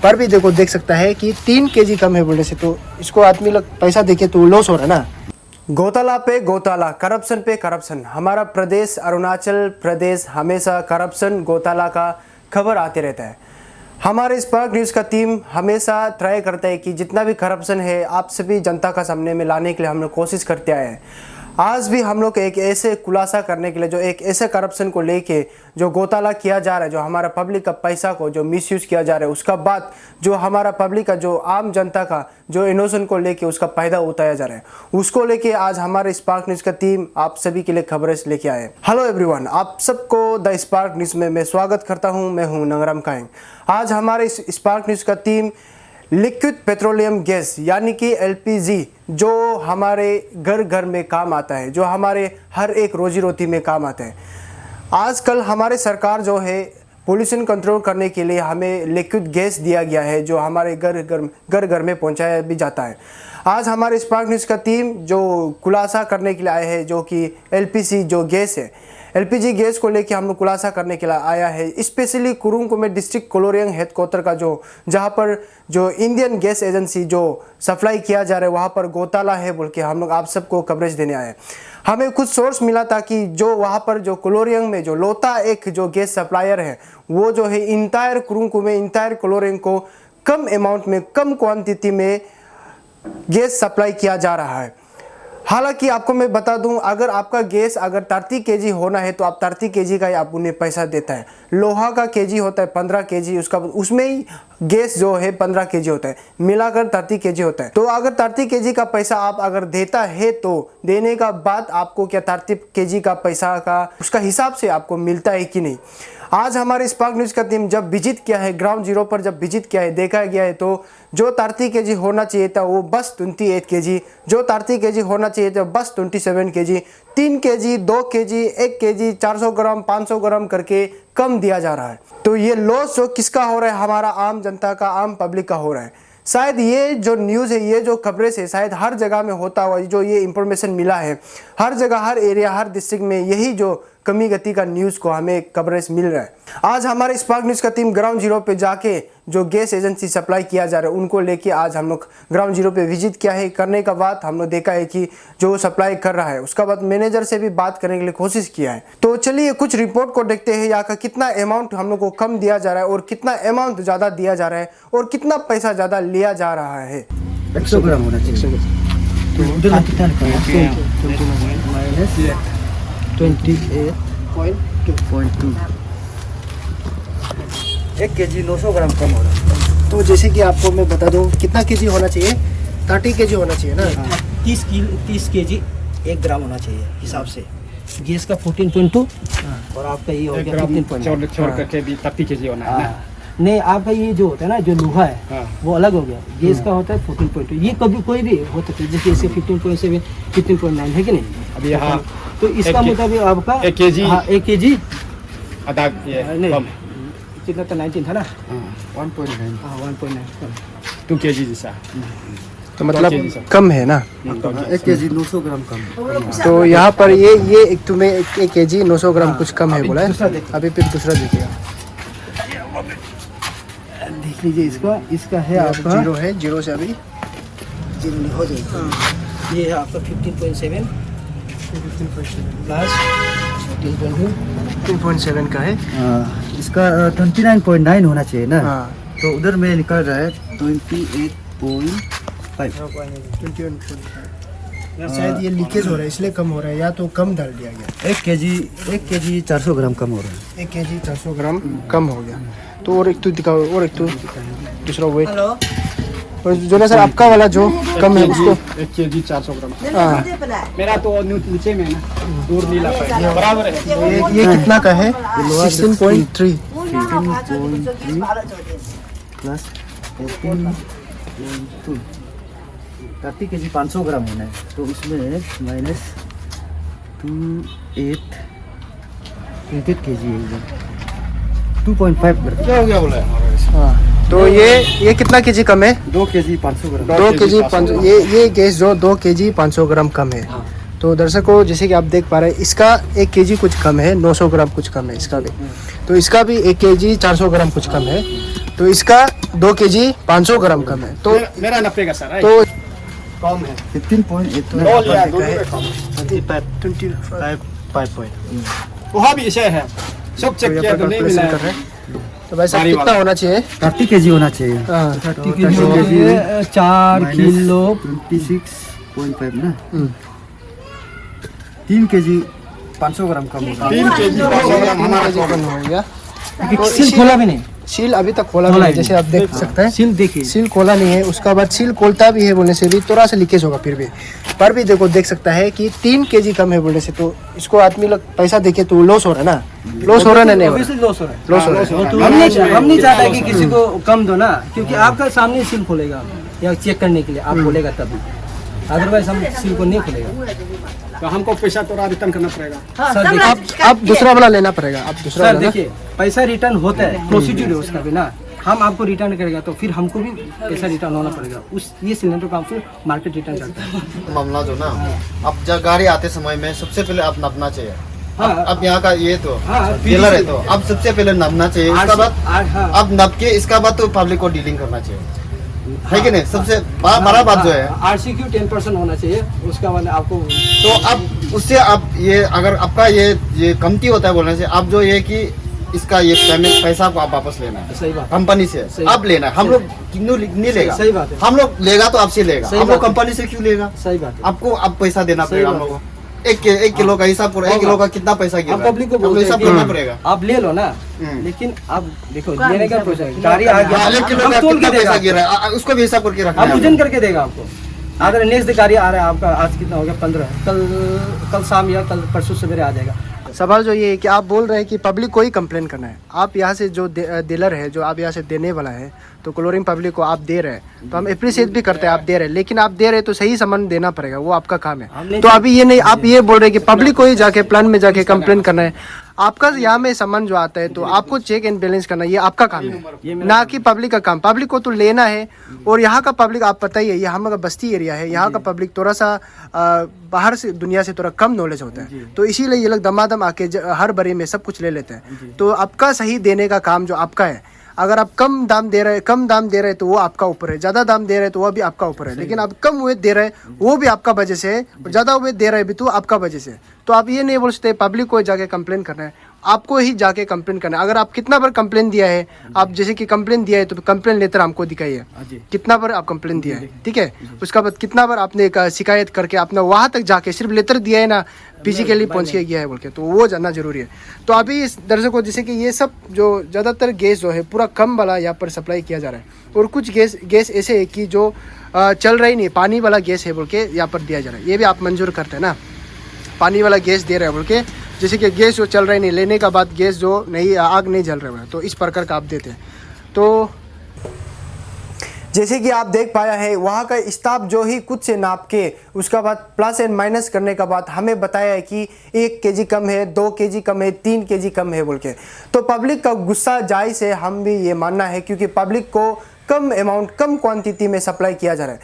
पर भी देखो देख सकता है कि 3 kg कम है बोलने से, तो इसको आदमी लोग पैसा देके तो लॉस हो रहा है ना। घोटाला पे घोटाला, करप्शन पे करप्शन। हमारा प्रदेश अरुणाचल प्रदेश हमेशा करप्शन घोटाला का खबर आते रहता है। हमारे स्पार्क न्यूज़ का टीम हमेशा ट्राई करता है कि जितना भी करप्शन है आप सभी जनता का सामने में लाने के लिए हम लोग कोशिश करते आए हैं। आज भी हम लोग एक ऐसे खुलासा करने के लिए, जो एक ऐसे करप्शन को लेके जो घोटाला किया जा रहा है, जो हमारा पब्लिक का पैसा को जो मिसयूज़ किया जा रहा है, उसका बाद जो हमारा पब्लिक का, जो आम जनता का जो इनोसेंट को लेके उसका फायदा उठाया जा रहा है, उसको लेके आज हमारे स्पार्क न्यूज़ का टीम आप सभी के लिए खबरें लेके आए। हेलो एवरीवन, आप सबको द स्पार्क न्यूज़ में मैं स्वागत करता हूँ। मैं हूँ नंगराम कायंग। आज हमारे स्पार्क न्यूज़ का टीम लिक्विड पेट्रोलियम गैस यानी कि LPG, जो हमारे घर घर में काम आता है, जो हमारे हर एक रोजी रोटी में काम आता है। आजकल हमारे सरकार जो है पोल्यूशन कंट्रोल करने के लिए हमें लिक्विड गैस दिया गया है, जो हमारे घर घर में पहुंचाया भी जाता है। आज हमारे स्पार्क न्यूज़ का टीम जो खुलासा करने के लिए आए हैं, जो कि LPG जो गैस है, LPG गैस को लेके हम लोग खुलासा करने के लिए आया है। Specially Kurung Kumey district Koloriang headquarter का जो जहाँ पर जो इंडियन गैस एजेंसी जो सप्लाई किया जा रहा है वहाँ पर घोटाला है बोल के हम लोग आप सबको कवरेज देने आए। हमें कुछ सोर्स मिला था कि जो वहाँ पर जो कोलोरियंग में जो लोता एक जो गैस सप्लायर है, वो जो है इंटायर कुरुंग कुमे इंटायर कोलोरियंग को कम अमाउंट में, कम क्वान्टिटी में गैस सप्लाई किया जा रहा है। हालांकि आपको मैं बता दूं, अगर आपका गैस अगर 30 kg होना है तो आप 30 kg का ही आप उन्हें पैसा देता है। लोहा का kg होता है 15 kg, उसमें ही गैस जो है 15 kg होता है, मिलाकर 30 kg होता है। तो अगर 30 kg का पैसा आप अगर देता है तो देने का बाद आपको क्या 30 kg का पैसा का उसका हिसाब से आपको मिलता है कि नहीं। आज हमारे स्पार्क न्यूज़ का टीम जब विजिट किया है, ग्राउंड जीरो पर जब विजिट किया है, देखा गया है तो जो 30 kg होना चाहिए था वो बस 28 kg, जो 30 kg होना चाहिए था बस 27 kg, 3 kg, 2 kg, 1 kg, 400 ग्राम, 500 ग्राम करके कम दिया जा रहा है। तो ये लॉस जो किसका हो रहा है, हमारा आम जनता का, आम पब्लिक का हो रहा है। शायद ये जो न्यूज़ है, ये जो खबरें से शायद हर जगह में होता हुआ जो ये इंफॉर्मेशन मिला है, हर जगह, हर एरिया, हर डिस्ट्रिक्ट में यही जो कमी गति का न्यूज़ को हमें कवरेज मिल रहा है। आज हमारे स्पार्क न्यूज़ का टीम ग्राउंड जीरो पे जाके जो गैस एजेंसी सप्लाई किया जा रहा है उनको लेके आज हम लोग ग्राउंड जीरो पे विजिट किया है। करने का बाद हम लोग देखा है कि जो सप्लाई कर रहा है, उसका बाद मैनेजर से भी बात करने के लिए कोशिश किया है। तो चलिए कुछ रिपोर्ट को देखते हैं, यहाँ का कितना अमाउंट हम लोग को कम दिया जा रहा है और कितना अमाउंट ज़्यादा दिया जा रहा है और कितना पैसा ज़्यादा लिया जा रहा है। 100 ग्राम होना चाहिए। -28.2 1 kg 900 ग्राम कम हो रहा है। तो जैसे कि आपको मैं बता दूं कितना kg होना चाहिए, 30 kg होना चाहिए ना। 30 kg 1 ग्राम होना चाहिए हिसाब से। गैस का 14.2 और आपका ये हो गया 15.2 छोड़ करके भी 30 kg होना है ना। नहीं, आपका ये जो होता है ना, जो लोहा है वो अलग हो गया। गैस का होता है 14.2। ये कभी कोई भी हो सकता है, जैसे इसके 15.7, 15.9 है कि नहीं। अभी यहाँ तो इसका मुताबिक आपका 1 kg, हाँ 1 kg आधा ये कम, कितना था, 19 था ना। 1.9, हाँ 1.9 कम, 2 kg जैसा। तो मतलब कम है ना। 1 kg 900 ग्राम कम। तो यहाँ पर ये एक तुम्हें 1 kg 900 ग्राम कुछ कम है बोला है। अभी फिर दूसरा देखिएगा, देख लीजिए इसका है आपका जीरो है, जीरो से अभी जीरो नहीं हो जाएगा। ये है आपका 15.7 प्लस 15.7 का है। इसका 29.9 होना चाहिए ना। हाँ। तो उधर में निकल रहा है 28.5। शायद ये लीकेज हो रहा है इसलिए कम हो रहा है, या तो कम डाल दिया गया। 1 kg 400 ग्राम कम हो रहा है। 1 kg 400 ग्राम कम हो गया। तो और एक तो दिखाओ, और एक तो दूसरा वेट। और जो ना सर आपका वाला जो कम है उसको 1 kg 400 ग्राम। हाँ, मेरा तो नीचे में ना, दूर नहीं ला पाएगा, बराबर है। ये कितना का है? 16.3 प्लस 14.2 30 kg 500 ग्राम होना है। तो उसमें -28 kg 2.5 क्या हो गया बोला है। हाँ। तो ये कितना kg कम है? 2 kg 500 ग्राम। 2 kg 500, ये गैस जो 2 kg 500 ग्राम कम है। तो दर्शकों जैसे कि आप देख पा रहे हैं इसका 1 केजी कुछ कम है, 900 ग्राम कुछ कम है इसका भी। तो इसका भी 1 केजी 400 ग्राम कुछ कम है। तो इसका 2 केजी 500 ग्राम कम है। तो मेरा 90 का सर तो कम है 15.8 लो लिया दोनों में कम 5.8 वहाँ भी ऐसे है सब चेक किया तो नहीं मिला कर रहे है। हैं। तो भाई साहब भारी कितना वाला। होना चाहिए? 30 केजी होना चाहिए। हाँ, 30 किलो 4 किलो 26.5 ना। हम्म। 3 केजी 500 ग्राम कम होगा। 3 केजी 500 ग्राम हमारा केजी कम हो गया। सील खोला भी नहीं, सील अभी तक खोला नहीं है, जैसे आप देख सकते हैं सील देखिए सील खोला नहीं है। उसका बाद सील खोलता भी है बोलने से भी थोड़ा सा लीकेज होगा फिर भी। पर भी देखो देख सकता है कि 3 केजी कम है बोलने से तो इसको आदमी लोग पैसा देके तो लॉस हो रहा है ना, लॉस हो रहा है ना, नहीं हो रहा obviously loss हो रहा है। लॉस हो रहा है। हम नहीं चाहता कि किसी को कम दो ना, क्योंकि आपका सामने सील खोलेगा या चेक करने के लिए आप खोलेगा तभी, अदरवाइज हम सील को नहीं खोलेगा। तो हमको पैसा तो रिटर्न करना पड़ेगा। सर देखिए, आप दूसरा वाला लेना पड़ेगा, आप दूसरा सर वाला ना। देखिए पैसा रिटर्न होता है, प्रोसीड्यूर है उसका भी ना। हम आपको रिटर्न करेगा तो फिर हमको भी पैसा रिटर्न होना पड़ेगा। उस ये सिलेंडर का हम फिर मार्केट रिटर्न करता है। मामला जो ना, अब जब गाड़ी आते समय में सबसे पहले आप नापना चाहिए। हाँ। अब यहाँ का ये तो हाँ, डीलर है तो अब सबसे पहले नापना चाहिए। इसका बाद हाँ। अब नाप के इसका बाद तो पब्लिक को डीलिंग करना चाहिए, है कि नहीं? सबसे बड़ा बात जो है RCQ 10% होना चाहिए, उसका बाद आपको तो अब उससे आप ये अगर आपका ये कमती होता है बोलने से, आप जो ये कि इसका ये पेमेंट पैसा को आप वापस लेना है सही बात। कंपनी से, सही आप लेना है। हम लोग क्यों नहीं लेगा? सही बात है। हम लोग लेगा तो आपसे लेगा, सही हम लोग बात है। कंपनी से क्यों लेगा? सही बात है। आपको अब पैसा देना सही पड़ेगा हम बात लोगों को। एक किलो का हिसाब करो, 1 किलो का कितना पैसा गिर आप रहा है? पब्लिक को हमको बोलते हिसाब हैं करना कि पड़ेगा। आप ले लो ना, हम्म। लेकिन आप देखो लेने का प्रोसेस गाड़ी आ गया, हाँ, 1 किलो हम का तोल कितना के देगा पैसा गिर रहा है उसको भी हिसाब करके रखना आप है। वजन करके देगा आपको। अगर नेक्स्ट गाड़ी आ रहा है आपका, आज कितना हो गया 15, कल शाम या कल परसों सवेरे आ जाएगा। सवाल जो ये है कि आप बोल रहे हैं कि पब्लिक को ही कंप्लेन करना है। आप यहाँ से जो डीलर है, जो आप यहाँ से देने वाला है, तो क्लोरीन पब्लिक को आप दे रहे हैं तो हम अप्रिशिएट भी करते हैं आप दे रहे हैं, लेकिन आप दे रहे हैं तो सही सामान देना पड़ेगा, वो आपका काम है। तो अभी ये नहीं, आप ये बोल रहे हैं कि पब्लिक को ही जाके प्लान में जाके कंप्लेन करना है। आपका यहाँ में सामान जो आता है तो आपको चेक एंड बैलेंस करना, ये आपका काम है, ना कि पब्लिक का काम। पब्लिक को तो लेना है। और यहाँ का पब्लिक आप पता ही है, ये हम लोग का बस्ती एरिया है, यहाँ का पब्लिक थोड़ा सा बाहर से दुनिया से थोड़ा कम नॉलेज होता है, तो इसीलिए ये लोग दमादम आके हर बरी में सब कुछ ले लेते हैं। तो आपका सही देने का काम जो आपका है। अगर आप कम दाम दे रहे तो वो आपका ऊपर है, ज़्यादा दाम दे रहे तो वो भी आपका ऊपर है। लेकिन आप कम वेट दे रहे वो भी आपका वजह से है, और ज़्यादा वेट दे रहे भी तो आपका वजह से। तो आप ये नहीं बोल सकते पब्लिक को जाके कंप्लेन करना है, आपको ही जाके कंप्लेन करना है। अगर आप कितना बार कंप्लेन दिया है, आप जैसे कि कंप्लेन दिया है तो कंप्लेन लेटर हमको दिखाइए, कितना बार आप कंप्लेन दिया है, ठीक है। उसका बाद कितना बार आपने शिकायत करके अपना वहाँ तक जाके सिर्फ लेटर दिया है ना, फिजिकली पहुँच के गया है बोल के, तो वो जानना जरूरी है। तो अभी इस दर्शकों जैसे कि ये सब जो ज़्यादातर गैस जो है पूरा कम वाला यहाँ पर सप्लाई किया जा रहा है, और कुछ गैस ऐसे है कि जो चल रहा ही नहीं, पानी वाला गैस है बोल के यहाँ पर दिया जा रहा है। ये भी आप मंजूर करते हैं ना, पानी वाला गैस दे रहे हैं बोल के, जैसे कि गैस जो चल रहा ही नहीं, लेने का बाद गैस जो नहीं, आग नहीं जल रहा है, तो इस प्रकार का आप देते हैं। तो जैसे कि आप देख पाया है वहाँ का स्टाफ जो ही कुछ से नाप के उसका बाद प्लस एंड माइनस करने का बाद हमें बताया है कि 1 केजी कम है, 2 केजी कम है, 3 केजी कम है बोल के। तो पब्लिक का गुस्सा जायज़ है, हम भी ये मानना है, क्योंकि पब्लिक को कम अमाउंट, कम क्वांटिटी में सप्लाई किया जा रहा है।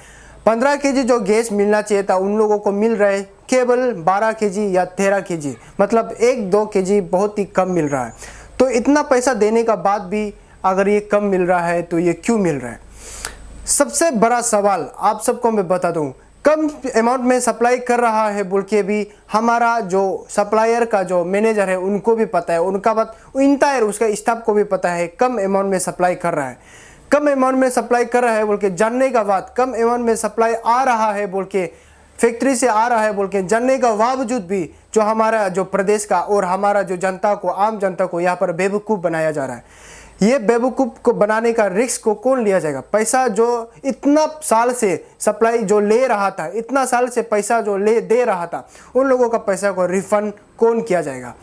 15 केजी जो गैस मिलना चाहिए था उन लोगों को मिल रहा है केवल 12 केजी या 13 केजी, मतलब 1-2 केजी बहुत ही कम मिल रहा है। तो इतना पैसा देने का बाद भी अगर ये कम मिल रहा है तो ये क्यों मिल रहा है? सबसे बड़ा सवाल आप सबको मैं बता दूं, कम अमाउंट में सप्लाई कर रहा है बोल के भी हमारा जो सप्लायर का जो मैनेजर है उनको भी पता है, उनका बात इंटायर उसका स्टाफ को भी पता है कम अमाउंट में सप्लाई कर रहा है। कम अमाउंट में सप्लाई कर रहा है बोल के जानने का बाद, कम अमाउंट में सप्लाई आ रहा है बोल के, फैक्ट्री से आ रहा है बोल के जानने का बावजूद भी जो हमारा जो प्रदेश का और हमारा जो जनता को, आम जनता को यहाँ पर बेवकूफ़ बनाया जा रहा है। ये बेवकूफ़ को बनाने का रिस्क को कौन लिया जाएगा? पैसा जो इतना साल से सप्लाई जो ले रहा था, इतना साल से पैसा जो दे रहा था, उन लोगों का पैसा को रिफंड कौन किया जाएगा?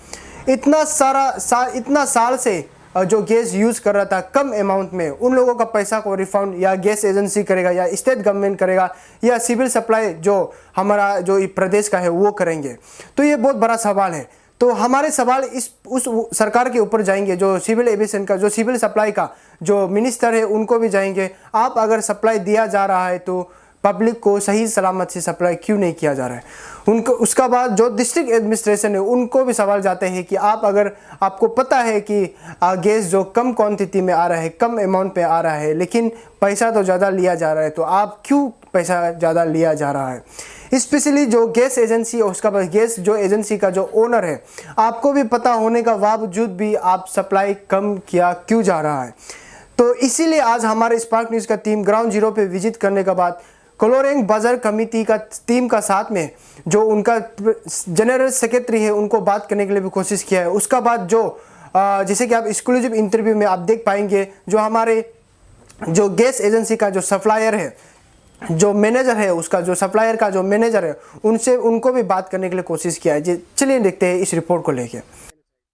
इतना साल से जो गैस यूज़ कर रहा था कम अमाउंट में, उन लोगों का पैसा को रिफंड या गैस एजेंसी करेगा या स्टेट गवर्नमेंट करेगा या सिविल सप्लाई जो हमारा जो प्रदेश का है वो करेंगे? तो ये बहुत बड़ा सवाल है। तो हमारे सवाल उस सरकार के ऊपर जाएंगे, जो सिविल एविएशन का, जो सिविल सप्लाई का जो मिनिस्टर है उनको भी जाएंगे। आप अगर सप्लाई दिया जा रहा है तो पब्लिक को सही सलामत से सप्लाई क्यों नहीं किया जा रहा है। उनको उसका बाद जो डिस्ट्रिक्ट एडमिनिस्ट्रेशन है उनको भी सवाल जाते हैं कि आप अगर आपको पता है कि गैस जो कम क्वांटिटी में आ रहा है, कम अमाउंट पे आ रहा है, लेकिन पैसा तो ज़्यादा लिया जा रहा है, तो आप क्यों पैसा ज़्यादा लिया जा रहा है। स्पेशली जो गैस एजेंसी है उसका गैस जो एजेंसी का जो ओनर है, आपको भी पता होने का बावजूद भी आप सप्लाई कम किया क्यों जा रहा है। तो इसीलिए आज हमारे स्पार्क न्यूज़ का टीम ग्राउंड जीरो पे विजिट करने के बाद क्लोरेंग बाजार कमेटी का टीम का साथ में जो उनका जनरल सेक्रेटरी है उनको बात करने के लिए भी कोशिश किया है। उसका बाद जो जैसे कि आप एक्सक्लूसिव इंटरव्यू में आप देख पाएंगे, जो हमारे जो गैस एजेंसी का जो सप्लायर है, जो मैनेजर है, उसका जो सप्लायर का जो मैनेजर है, उनको भी बात करने के लिए कोशिश किया है। चलिए देखते हैं इस रिपोर्ट को लेके।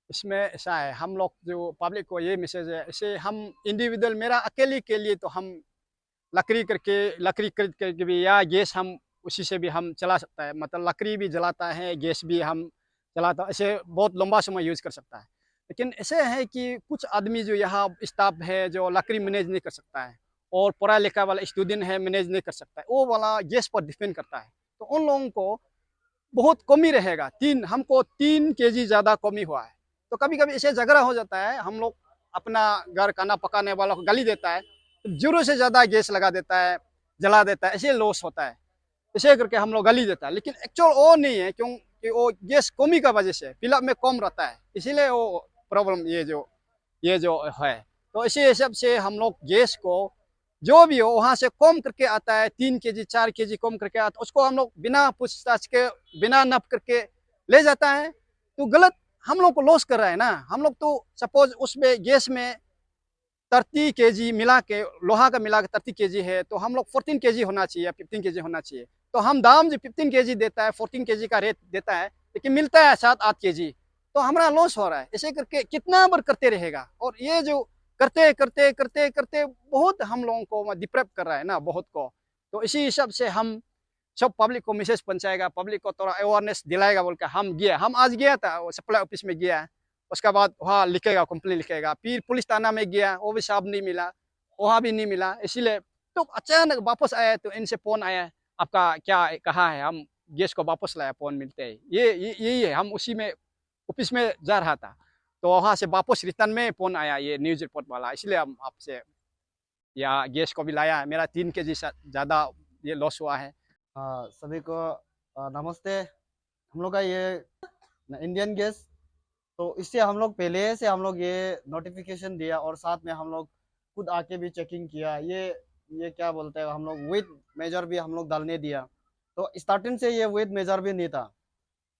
इसमें ऐसा है, हम लोग जो पब्लिक को ये मैसेज है, इसे हम इंडिविजुअल, मेरा अकेले के लिए तो हम लकड़ी खरीद करके भी या गैस हम उसी से भी हम चला सकता है, मतलब लकड़ी भी जलाता है, गैस भी हम चलाता है, ऐसे बहुत लंबा समय यूज़ कर सकता है। लेकिन ऐसे है कि कुछ आदमी जो यहाँ स्टाफ है जो लकड़ी मैनेज नहीं कर सकता है और पढ़ा लिखा वाला स्टूडेंट है मैनेज नहीं कर सकता है, वो वाला गैस पर डिपेंड करता है, तो उन लोगों को बहुत कमी रहेगा। हमको 3 kg ज़्यादा कमी हुआ है। तो कभी कभी ऐसे झगड़ा हो जाता है, हम लोग अपना घर खाना पकाने वाला को गाली देता है, तो जरूरत से ज़्यादा गैस लगा देता है, जला देता है, ऐसे लॉस होता है, ऐसे करके हम लोग गाली देता है। लेकिन एक्चुअल वो नहीं है, क्योंकि वो गैस कमी का वजह से फिलअप में कम रहता है, इसीलिए वो प्रॉब्लम ये जो है। तो इसी हिसाब से हम लोग गैस को जो भी हो वहाँ से कम करके आता है, 3 kg 4 kg कम करके आता है, उसको हम लोग बिना पूछताछ के बिना नप करके ले जाता है, तो गलत हम लोग को लॉस कर रहा है ना। हम लोग तो सपोज उसमें गैस में 30 kg मिला के, लोहा का मिला के 30 kg है, तो हम लोग 14 kg होना चाहिए, 15 kg होना चाहिए। तो हम दाम जो 15 kg देता है, 14 kg का रेट देता है, लेकिन मिलता है 7-8 kg, तो हमारा लॉस हो रहा है। ऐसे करके कितना बार करते रहेगा, और ये जो करते करते करते करते बहुत हम लोगों को डिप्रेप कर रहा है ना, बहुत को। तो इसी हिसाब से हम सब पब्लिक को मैसेज पहुंचाएगा, पब्लिक को थोड़ा अवेयरनेस दिलाएगा बोल के हम आज गया था, वो सप्लाई ऑफिस में गया, उसके बाद वहाँ लिखेगा, कंप्लेन लिखेगा, फिर पुलिस थाना में गया, वो भी साहब नहीं मिला, वहाँ भी नहीं मिला। इसीलिए तो अचानक वापस आया, तो इनसे फ़ोन आया, आपका क्या कहा है, हम गैस को वापस लाया, फ़ोन मिलते ही यही है। हम उसी में ऑफिस में जा रहा था, तो वहाँ से वापस रिटर्न में फ़ोन आया, ये न्यूज़ रिपोर्ट वाला, इसलिए हम आपसे या गैस को भी लाया है। मेरा 3 kg से ज़्यादा ये लॉस हुआ है। सभी को नमस्ते। हम लोग का ये इंडियन गैस, तो इससे हम लोग पहले से हम लोग ये नोटिफिकेशन दिया और साथ में हम लोग खुद आके भी चेकिंग किया। ये क्या बोलते हैं, हम लोग वेट मेजर भी हम लोग डालने दिया। तो स्टार्टिंग से ये वेट मेजर भी नहीं था,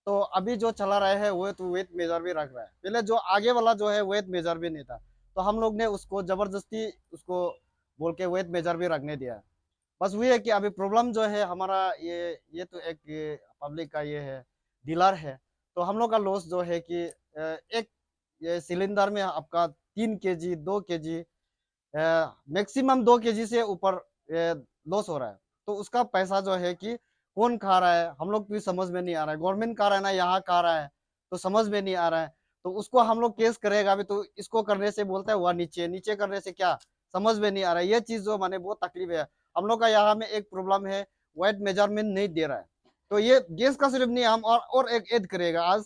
तो अभी जो चला रहा है वो तो वेट मेजर भी रख रहा है। पहले जो आगे वाला जो है वेट मेजर भी नहीं था, तो हम लोग ने उसको ज़बरदस्ती उसको बोल के वेट मेजर भी रखने दिया। बस वही है कि अभी प्रॉब्लम जो है हमारा ये तो एक पब्लिक का ये है, डीलर है, तो हम लोग का लॉस जो है कि एक ये सिलेंडर में आपका 3 kg 2 kg मैक्सिमम 2 kg से ऊपर लॉस हो रहा है। तो उसका पैसा जो है कि कौन खा रहा है, हम लोग भी समझ में नहीं आ रहा है। गवर्नमेंट खा रहा है ना, यहाँ खा रहा है, तो समझ में नहीं आ रहा है। तो उसको हम लोग केस करेगा अभी, तो इसको करने से बोलता है वह नीचे करने से क्या समझ में नहीं आ रहा है। ये चीज़ जो माने बहुत तकलीफ है। हम लोग का यहाँ में एक प्रॉब्लम है, वेट मेजरमेंट नहीं दे रहा है। तो ये गैस का सिर्फ नहीं, हम और एक ऐड करेगा। आज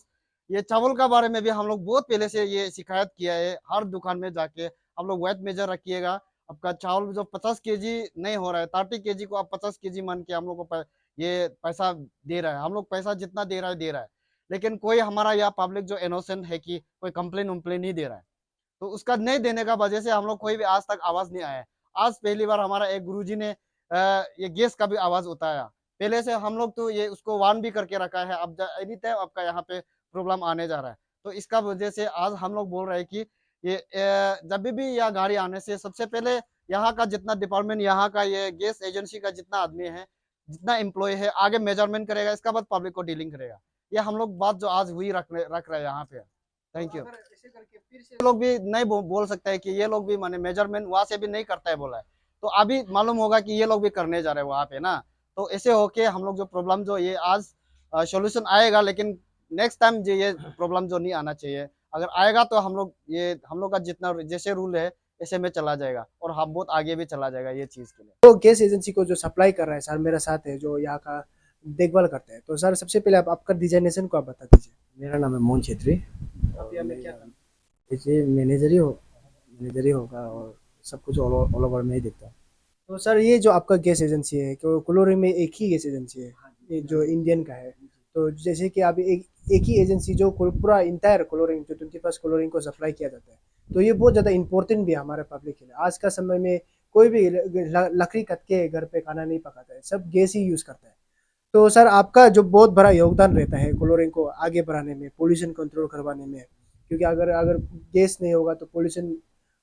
ये चावल का बारे में भी हम लोग बहुत पहले से ये शिकायत किया है, हर दुकान में जाके हम लोग वेट मेजर रखिएगा। आपका चावल जो 50 kg नहीं हो रहा है, 30 kg को आप 50 kg मान के हम लोग को ये पैसा दे रहा है। हम लोग पैसा जितना दे रहा है, लेकिन कोई हमारा यहाँ पब्लिक जो इनोसेंट है कि कोई कंप्लेन उम्प्लेन नहीं दे रहा है। तो उसका नहीं देने का वजह से हम लोग कोई भी आज तक आवाज़ नहीं आया है। आज पहली बार हमारा एक गुरुजी ने ये गैस का भी आवाज़ उठाया। पहले से हम लोग तो ये उसको वार्न भी करके रखा है, अब एनी टाइम आपका यहाँ पे प्रॉब्लम आने जा रहा है। तो इसका वजह से आज हम लोग बोल रहे हैं कि ये जब भी यह गाड़ी आने से सबसे पहले यहाँ का जितना डिपार्टमेंट, यहाँ का ये गैस एजेंसी का जितना आदमी है, जितना एम्प्लॉय है, आगे मेजरमेंट करेगा, इसका बाद पब्लिक को डीलिंग करेगा। ये हम लोग बात जो आज हुई रख रहे हैं यहाँ पे। Thank you. लोग भी नहीं बोल सकते हैं कि ये लोग भी माने मेजरमेंट वहाँ से भी नहीं करता है बोला है, तो अभी मालूम होगा कि ये लोग भी करने जा रहे हैं वहाँ पे ना। तो ऐसे होके हम लोग जो प्रॉब्लम जो ये आज सॉल्यूशन आएगा, लेकिन नेक्स्ट टाइम ये प्रॉब्लम जो नहीं आना चाहिए। अगर आएगा तो हम लोग का जितना जैसे रूल है ऐसे में चला जाएगा और हम बहुत आगे भी चला जाएगा ये चीज़ के लिए। तो गैस एजेंसी को जो सप्लाई कर रहा है सर मेरे साथ है, जो यहाँ का देखभाल करते हैं। तो सर सबसे पहले आप आपका डिजाइनेशन को आप बता दीजिए। मेरा नाम है मोहन छेत्री। आप यहाँ में क्या काम? ये मैनेजर ही होगा और सब कुछ ऑल ओवर में ही देखता है। तो सर ये जो आपका गैस एजेंसी है, क्यों कोलोरिंग में एक ही गैस एजेंसी है, ये जो इंडियन का है। तो जैसे कि आप एक ही एजेंसी जो पूरा इंटायर कोलोरिंग जो 21 कोलोरिंग को सप्लाई किया जाता है, तो ये बहुत ज़्यादा इंपॉर्टेंट भी है हमारे पब्लिक के लिए। आज का समय में कोई भी लकड़ी कट के घर पे खाना नहीं पकाता है, सब गैस ही यूज़ करता है। तो सर आपका जो बहुत बड़ा योगदान रहता है कोलोरिंग को आगे बढ़ाने में, पोल्यूशन कंट्रोल करवाने में, क्योंकि अगर अगर गैस नहीं होगा तो पोल्यूशन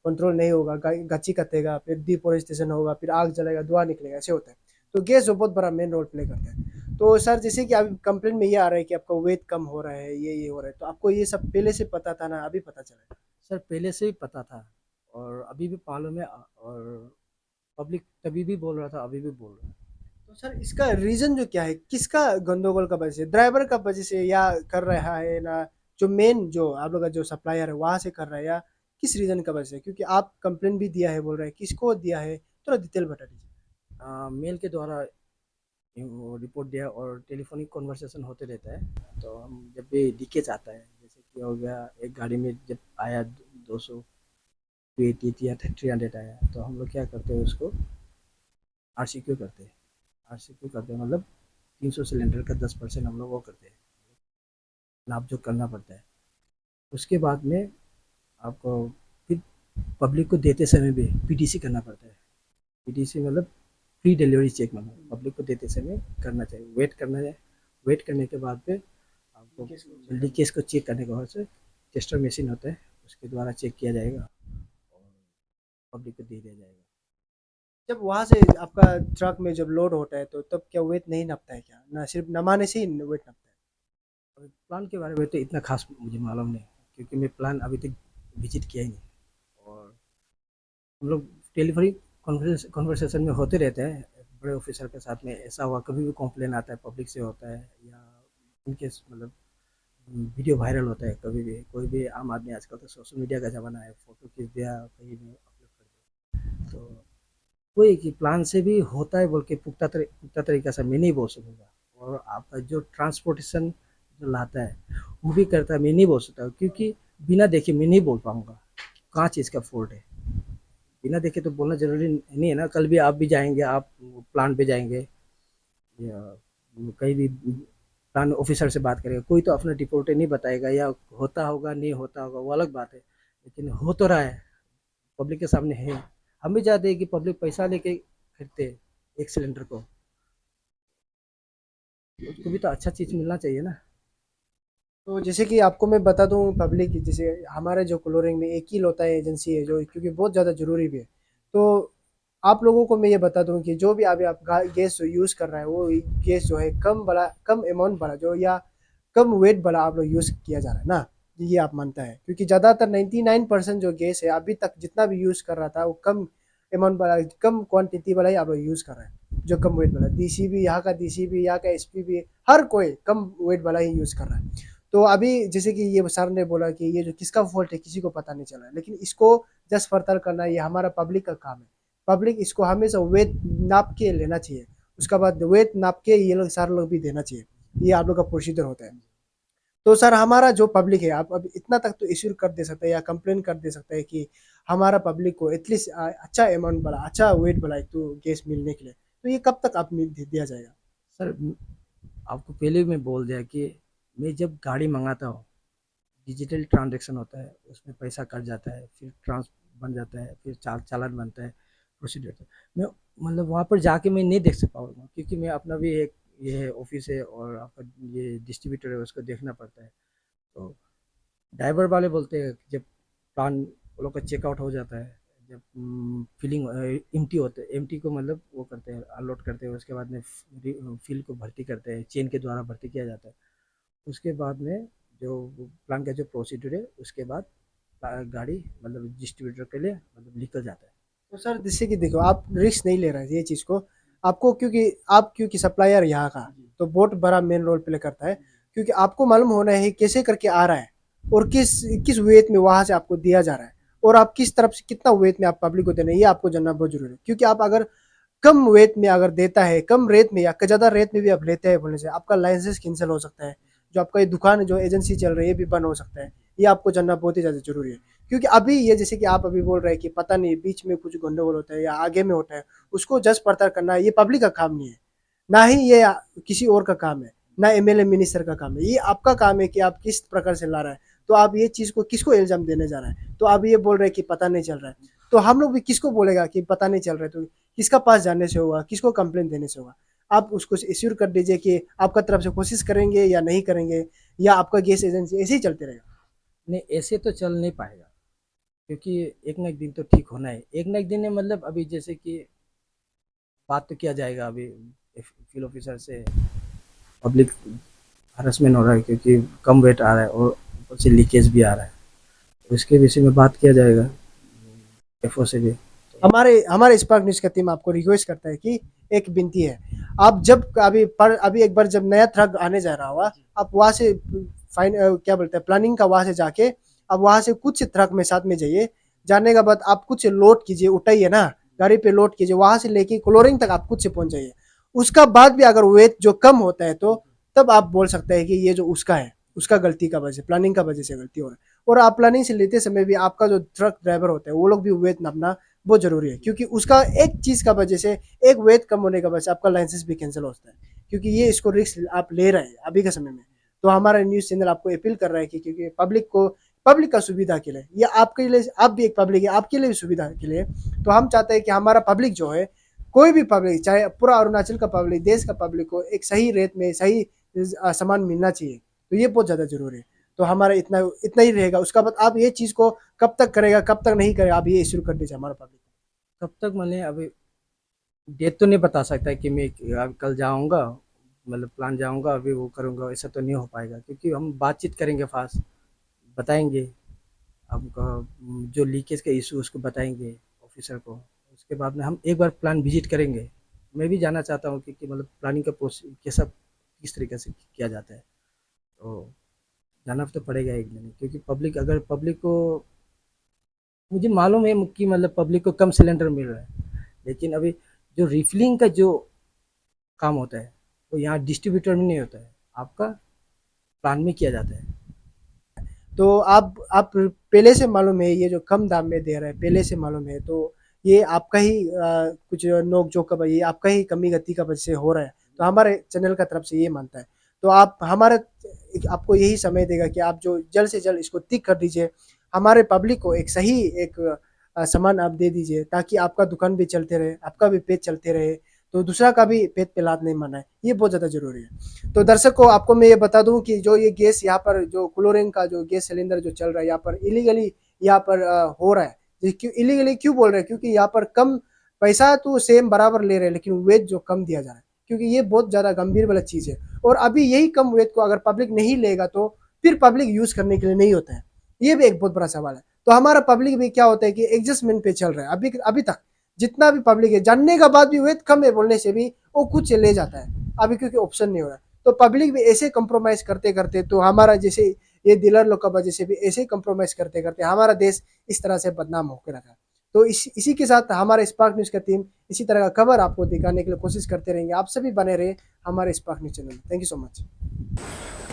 कंट्रोल नहीं होगा, गच्ची कटेगा, फिर डिफोरेस्टेशन होगा, फिर आग जलेगा, धुआं निकलेगा, ऐसे होता है। तो गैस जो बहुत बड़ा मेन रोल प्ले करता है। तो सर जैसे कि अभी कंप्लेंट में ये आ रहा है कि आपका वेट कम हो रहा है, ये हो रहा है, तो आपको ये सब पहले से पता था ना, अभी पता चला? सर पहले से ही पता था और अभी भी मालूम है और पब्लिक तभी भी बोल रहा था, अभी भी बोल रहा है। तो सर इसका रीजन जो क्या है, किसका गंदोगल का वजह से, ड्राइवर का वजह से या कर रहा है ना, जो मेन जो आप लोग का जो सप्लायर है वहां से कर रहा है, या किस रीजन का वजह से? क्योंकि आप कंप्लेंट भी दिया है बोल रहे हैं, किसको दिया है, थोड़ा डिटेल बता दीजिए। मेल के द्वारा वो रिपोर्ट दिया और टेलीफोनिक कन्वर्सेशन होते रहता है। तो हम जब भी लीकेज आता है, जैसे कि हो गया एक गाड़ी में जब आया 200 280 या 300 आया, तो हम लोग क्या करते हैं उसको RCQ करते हैं। RCQ करते हैं मतलब 300 सिलेंडर का 10% हम लोग वो करते हैं, नाप जो करना पड़ता है। उसके बाद में आपको फिर पब्लिक को देते समय भी PDC करना पड़ता है। PDC मतलब प्री डिलीवरी चेक, मतलब पब्लिक को देते समय करना चाहिए, वेट करना है। वेट करने के बाद फिर आपको लीकेज को चेक करने के बाद से टेस्टर मशीन होता है, उसके द्वारा चेक किया जाएगा और पब्लिक को दे दिया जाएगा। जब वहां से आपका ट्रक में जब लोड होता है तो तब क्या वेट नहीं नापता है क्या, ना सिर्फ नमाने से ही वेट नापता है? और प्लान के बारे में तो इतना खास मुझे मालूम नहीं, क्योंकि मैं प्लान अभी तक विजिट किया ही नहीं। और हम लोग डिलीवरी कॉन्वर्सेशन में होते रहते हैं बड़े ऑफिसर के साथ में। ऐसा हुआ कभी भी कंप्लेन आता है पब्लिक से होता है, या इनकेस मतलब वीडियो वायरल होता है, कभी भी कोई भी आम आदमी, आजकल तो सोशल मीडिया का ज़माना है, फ़ोटो खींच दिया कहीं भी अपलोड कर दिया, तो कोई कि प्लान से भी होता है बोल के पुख्ता तरीका से मैं नहीं बोल सकूँगा। और आपका जो ट्रांसपोर्टेशन जो लाता है वो भी करता है, मैं नहीं बोल सकता, क्योंकि बिना देखे मैं नहीं बोल पाऊँगा कहाँ चीज़ का फॉल्ट है। बिना देखे तो बोलना जरूरी नहीं है ना। कल भी आप भी जाएंगे, आप प्लांट पे जाएंगे या कहीं भी प्लांट ऑफिसर से बात करेंगे, कोई तो अपना रिपोर्ट नहीं बताएगा, या होता होगा नहीं होता होगा वो अलग बात है, लेकिन हो तो रहा है, पब्लिक के सामने है। हम भी चाहते हैं कि पब्लिक पैसा लेके खरीदते एक सिलेंडर को, उसको भी तो अच्छा चीज़ मिलना चाहिए ना। तो जैसे कि आपको मैं बता दूं पब्लिक, जैसे हमारे जो कोलोरिंग में एक ही लोता है एजेंसी है जो, क्योंकि बहुत ज़्यादा ज़रूरी भी है। तो आप लोगों को मैं ये बता दूं कि जो भी अभी आप गैस यूज़ कर रहा है, वो गैस जो है कम अमाउंट वाला जो, या कम वेट वाला आप लोग यूज़ किया जा रहा है ना, ये आप मानता है? क्योंकि ज़्यादातर 99% जो गैस है अभी तक जितना भी यूज़ कर रहा था वो कम अमाउंट वाला, कम क्वांटिटी वाला ही आप लोग यूज़ कर रहे हैं, जो कम वेट वाला। DCB यहाँ का, DCB यहाँ का, SPB, हर कोई कम वेट वाला ही यूज़ कर रहा है। तो अभी जैसे कि ये सर ने बोला कि ये जो किसका फॉल्ट है किसी को पता नहीं चला है, लेकिन इसको जस्ट पड़ताल करना ये हमारा पब्लिक का काम है। पब्लिक इसको हमेशा वेट नाप के लेना चाहिए, उसके बाद वेट नाप के ये लोग सारे लोग भी देना चाहिए, ये आप लोग का प्रोसीजर होता है। तो सर हमारा जो पब्लिक है, आप अब इतना तक तो इश्यू कर दे सकते हैं या कंप्लेन कर दे सकते हैं कि हमारा पब्लिक को एटलीस्ट अच्छा अमाउंट वाला, अच्छा वेट वाला एक तो गैस मिलने के लिए, तो ये कब तक आप दिया जाएगा? सर आपको पहले भी मैं बोल दिया कि मैं जब गाड़ी मंगाता हूँ, डिजिटल ट्रांजैक्शन होता है, उसमें पैसा कट जाता है, फिर ट्रांस बन जाता है, फिर चालान बनता है, प्रोसीजर होता है। मैं मतलब वहाँ पर जाके मैं नहीं देख सकता पाऊँगा, क्योंकि मैं अपना भी एक ये है ऑफिस है और आपका ये डिस्ट्रीब्यूटर है, उसको देखना पड़ता है। तो ड्राइवर वाले बोलते हैं कि जब प्लान वो लोग का चेकआउट हो जाता है, जब फिलिंग एम्प्टी होते हैं, एम्प्टी को मतलब वो करते हैं, अनलोड करते हैं, उसके बाद में फिल को भर्ती करते हैं, चेन के द्वारा भर्ती किया जाता है। उसके बाद में जो प्लान का जो प्रोसीजर है, उसके बाद गाड़ी मतलब डिस्ट्रीब्यूटर के लिए मतलब निकल जाता है। तो सर जैसे कि देखो आप रिस्क नहीं ले रहे हैं ये चीज़ को, आपको क्योंकि सप्लायर यहाँ का तो बहुत बड़ा मेन रोल प्ले करता है, क्योंकि आपको मालूम होना है कैसे करके आ रहा है और किस किस वेट में वहाँ से आपको दिया जा रहा है, और आप किस तरफ से कितना वेट में आप पब्लिक को देना है, ये आपको जानना बहुत जरूरी है। क्योंकि आप अगर कम वेट में अगर देता है, कम रेट में या ज़्यादा रेट में भी आप लेते हैं बोलने से आपका लाइसेंस कैंसिल हो सकता है, जो आपका ये दुकान जो एजेंसी चल रही है ये भी बंद हो सकता है। ये आपको जानना बहुत ही ज़्यादा जरूरी है। क्योंकि अभी ये जैसे कि आप अभी बोल रहे हैं कि पता नहीं बीच में कुछ गंडगोल होता है या आगे में होता है, उसको जज पड़ताल करना ये पब्लिक का काम नहीं है, ना ही ये किसी और का काम है, ना एमएलए मिनिस्टर का काम है। ये आपका काम है कि आप किस प्रकार से ला रहा है। तो आप ये चीज़ को किसको इल्जाम देने जा रहा है? तो आप ये बोल रहे हैं कि पता नहीं चल रहा है, तो हम लोग भी किसको बोलेगा कि पता नहीं चल रहा है? तो किसका पास जाने से होगा, किसको कंप्लेंट देने से होगा? आप उसको इश्योर कर दीजिए कि आपका तरफ से कोशिश करेंगे या नहीं करेंगे, या आपका गैस एजेंसी ऐसे ही चलते रहेगा। नहीं, ऐसे तो चल नहीं पाएगा, क्योंकि एक ना एक दिन तो ठीक होना है। एक ना एक दिन है, मतलब अभी जैसे कि बात तो किया जाएगा, अभी फील्ड ऑफिसर से पब्लिक हरासमेंट हो रहा है क्योंकि कम वेट आ रहा है और ऊपर से लीकेज भी आ रहा है, तो इसके विषय में बात किया जाएगा एफओ से भी। हमारे स्पार्क न्यूज़ का टीम आपको रिक्वेस्ट करता है कि एक विनती है, आप जब अभी एक बार जब नया ट्रक आने जा रहा होगा, आप वहाँ से क्या बोलते हैं प्लानिंग का वहाँ से जाके अब वहाँ से कुछ ट्रक में साथ में जाइए। जाने के बाद आप कुछ लोड कीजिए, उठाइए ना गाड़ी पे लोड कीजिए, वहाँ से लेके क्लोरिंग तक आप खुद से पहुँच जाइए। उसका बाद भी अगर वेट जो कम होता है तो तब आप बोल सकते हैं कि ये जो उसका है, उसका गलती का वजह से, प्लानिंग का वजह से गलती हो रहा है। और आप प्लानिंग से लेते समय भी आपका जो ट्रक ड्राइवर होता है वो लोग भी वेट नापना बहुत जरूरी है, क्योंकि उसका एक चीज़ का वजह से, एक वेट कम होने का वजह से आपका लाइसेंस भी कैंसिल होता है, क्योंकि ये इसको रिस्क आप ले रहे हैं अभी के समय में। तो हमारा न्यूज़ चैनल आपको अपील कर रहा है कि क्योंकि पब्लिक का सुविधा के लिए, या आपके लिए, आप भी एक पब्लिक है, आपके लिए भी सुविधा के लिए, तो हम चाहते हैं कि हमारा पब्लिक जो है, कोई भी पब्लिक, चाहे पूरा अरुणाचल का पब्लिक, देश का पब्लिक को एक सही रेट में सही सामान मिलना चाहिए। तो ये बहुत ज़्यादा जरूरी है। तो हमारा इतना ही रहेगा। उसका बाद आप ये चीज़ को कब तक करेगा, कब तक नहीं करेगा, आप ये शुरू कर दीजिए हमारा पब्लिक। कब तक मैंने अभी डेट तो नहीं बता सकता कि मैं कल जाऊंगा, मतलब प्लान जाऊंगा अभी वो करूंगा, ऐसा तो नहीं हो पाएगा, क्योंकि हम बातचीत करेंगे, फास्ट बताएंगे आपका जो लीकेज का इशू उसको बताएंगे ऑफिसर को। उसके बाद में हम एक बार प्लान विजिट करेंगे। मैं भी जानना चाहता हूँ कि मतलब प्लानिंग का प्रोसेस कैसा, किस तरीके से किया जाता है, तो जाना तो पड़ेगा एक दिन, क्योंकि पब्लिक को मुझे मालूम है कि मतलब पब्लिक को कम सिलेंडर मिल रहा है, लेकिन अभी जो रिफिलिंग का जो काम होता है वो यहाँ डिस्ट्रीब्यूटर में नहीं होता है, आपका प्लान में किया जाता है। तो आप पहले से मालूम है ये जो कम दाम में दे रहा है, पहले से मालूम है, तो ये आपका ही कुछ नोक झोंक का, ये आपका ही कमी गति का वजह से हो रहा है। तो हमारे चैनल का तरफ से ये मानता है। तो आप आपको यही समय देगा कि आप जो जल्द से जल्द इसको टिक कर दीजिए, हमारे पब्लिक को एक सही सामान आप दे दीजिए, ताकि आपका दुकान भी चलते रहे, आपका भी पेट चलते रहे, तो दूसरा का भी पेट पे लात नहीं मारना है। ये बहुत ज़्यादा जरूरी है। तो दर्शकों, आपको मैं ये बता दूं कि जो ये गैस यहाँ पर, जो क्लोरीन का जो गैस सिलेंडर जो चल रहा है यहाँ पर इलीगली यहाँ पर हो रहा है। क्यों इलीगली क्यों बोल रहे हैं? क्योंकि यहाँ पर कम पैसा तो सेम बराबर ले रहे हैं, लेकिन वेट जो कम दिया जा रहा है, क्योंकि ये बहुत ज़्यादा गंभीर वाला चीज़ है। और अभी यही कम वेट को अगर पब्लिक नहीं लेगा तो फिर पब्लिक यूज़ करने के लिए नहीं होता है। ये भी एक बहुत बड़ा सवाल है। तो हमारा पब्लिक भी क्या होता है कि एडजस्टमेंट पे चल रहा है। अभी तक जितना भी पब्लिक है, जानने का बाद भी वेट कम है बोलने से भी वो खुद से ले जाता है अभी, क्योंकि ऑप्शन नहीं हो रहा है। तो पब्लिक भी ऐसे कंप्रोमाइज़ करते करते, तो हमारा जैसे ये डीलर लोग का वजह से भी ऐसे कंप्रोमाइज़ करते करते हमारा देश इस तरह से बदनाम होकर रखा है। तो इसी के साथ हमारे स्पार्क न्यूज़ का टीम इसी तरह का खबर आपको दिखाने के लिए कोशिश करते रहेंगे। आप सभी बने रहे हमारे स्पार्क न्यूज़ चैनल में। Thank you so much.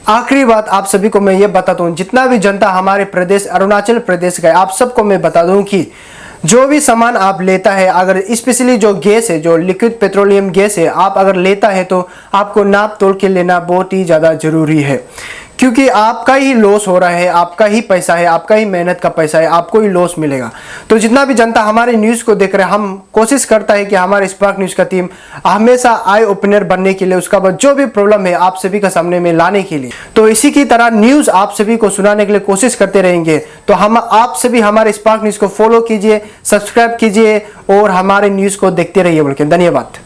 आखिरी बात आप सभी को मैं ये बताता हूँ, जितना भी जनता हमारे प्रदेश अरुणाचल प्रदेश का है, आप सबको मैं बता दूँ कि जो भी सामान आप लेता है, अगर स्पेशली जो गैस है, जो लिक्विड पेट्रोलियम गैस है, आप अगर लेता है तो आपको नाप तोल के लेना बहुत ही ज़्यादा ज़रूरी है, क्योंकि आपका ही लॉस हो रहा है, आपका ही पैसा है, आपका ही मेहनत का पैसा है, आपको ही लॉस मिलेगा। तो जितना भी जनता हमारे न्यूज़ को देख रहे हैं, हम कोशिश करता है कि हमारे स्पार्क न्यूज़ का टीम हमेशा आई ओपनर बनने के लिए, उसका बाद जो भी प्रॉब्लम है आप सभी का सामने में लाने के लिए, तो इसी की तरह न्यूज़ आप सभी को सुनाने के लिए कोशिश करते रहेंगे। तो हम आप सभी हमारे स्पार्क न्यूज़ को फॉलो कीजिए, सब्सक्राइब कीजिए और हमारे न्यूज़ को देखते रहिए। बोल के धन्यवाद।